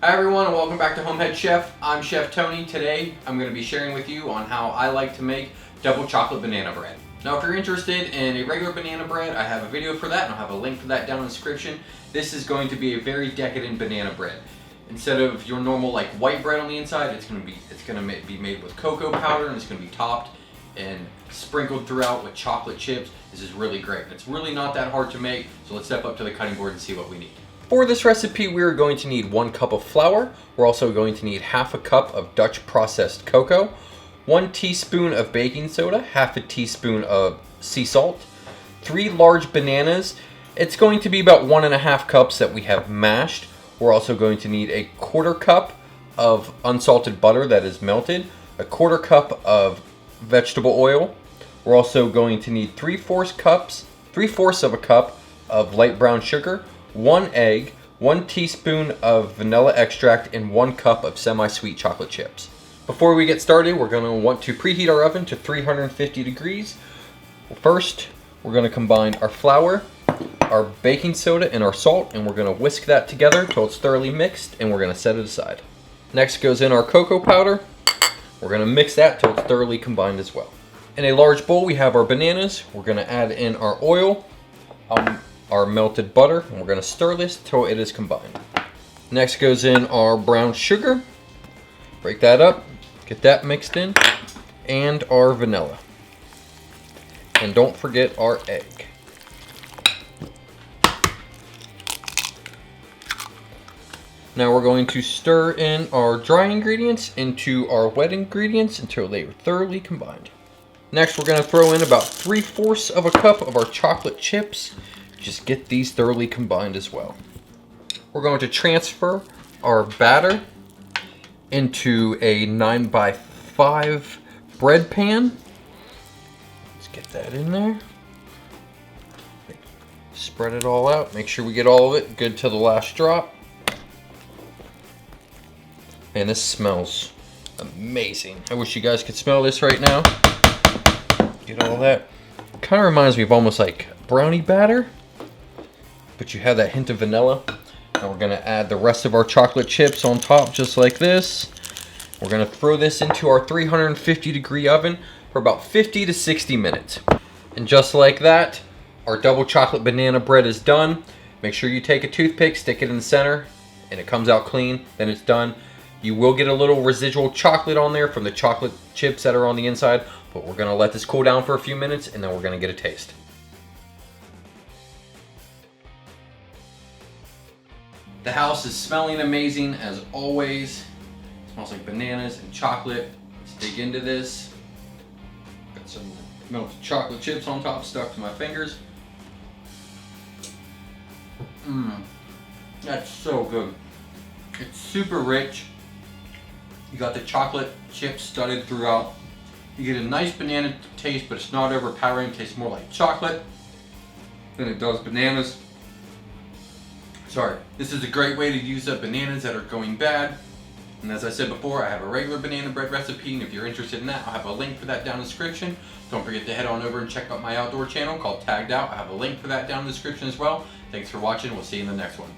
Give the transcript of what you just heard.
Hi everyone and welcome back to HomeHeadChef. I'm Chef Tony. Today I'm going to be sharing with you on how I like to make double chocolate banana bread. Now if you're interested in a regular banana bread, I have a video for that and I'll have a link for that down in the description. This is going to be a very decadent banana bread. Instead of your normal like white bread on the inside, it's going to be made with cocoa powder and it's going to be topped and sprinkled throughout with chocolate chips. This is really great. It's really not that hard to make, so let's step up to the cutting board and see what we need. For this recipe, we're going to need 1 cup of flour. We're also going to need half a cup of Dutch processed cocoa, 1 teaspoon of baking soda, half a teaspoon of sea salt, 3 large bananas. It's going to be about 1.5 cups that we have mashed. We're also going to need a 1/4 cup of unsalted butter that is melted, a 1/4 cup of vegetable oil. We're also going to need 3/4 of a cup of light brown sugar, 1 egg, 1 teaspoon of vanilla extract, and 1 cup of semi-sweet chocolate chips. Before we get started, we're going to want to preheat our oven to 350 degrees. First, we're going to combine our flour, our baking soda, and our salt, and we're going to whisk that together until it's thoroughly mixed, and we're going to set it aside. Next goes in our cocoa powder. We're going to mix that till it's thoroughly combined as well. In a large bowl, we have our bananas. We're going to add in our oil, our melted butter, and we're going to stir this till it is combined. Next goes in our brown sugar. Break that up, get that mixed in, and our vanilla. And don't forget our egg. Now we're going to stir in our dry ingredients into our wet ingredients until they are thoroughly combined. Next, we're going to throw in about 3/4 of a cup of our chocolate chips. Just get these thoroughly combined as well. We're going to transfer our batter into a 9x5 bread pan. Let's get that in there. Spread it all out. Make sure we get all of it good to the last drop. Man, this smells amazing. I wish you guys could smell this right now. Get all that. Kind of reminds me of almost like brownie batter, but you have that hint of vanilla. Now we're gonna add the rest of our chocolate chips on top just like this. We're gonna throw this into our 350 degree oven for about 50 to 60 minutes. And just like that, our double chocolate banana bread is done. Make sure you take a toothpick, stick it in the center, and it comes out clean, then it's done. You will get a little residual chocolate on there from the chocolate chips that are on the inside, but we're gonna let this cool down for a few minutes and then we're gonna get a taste. The house is smelling amazing as always. It smells like bananas and chocolate. Let's dig into this. Got some melted chocolate chips on top stuck to my fingers. That's so good. It's super rich. You got the chocolate chips studded throughout. You get a nice banana taste, but it's not overpowering. It tastes more like chocolate than it does bananas. Sorry, this is a great way to use up bananas that are going bad. And as I said before, I have a regular banana bread recipe, and if you're interested in that, I'll have a link for that down in the description. Don't forget to head on over and check out my outdoor channel called Tagged Out. I have a link for that down in the description as well. Thanks for watching. We'll see you in the next one.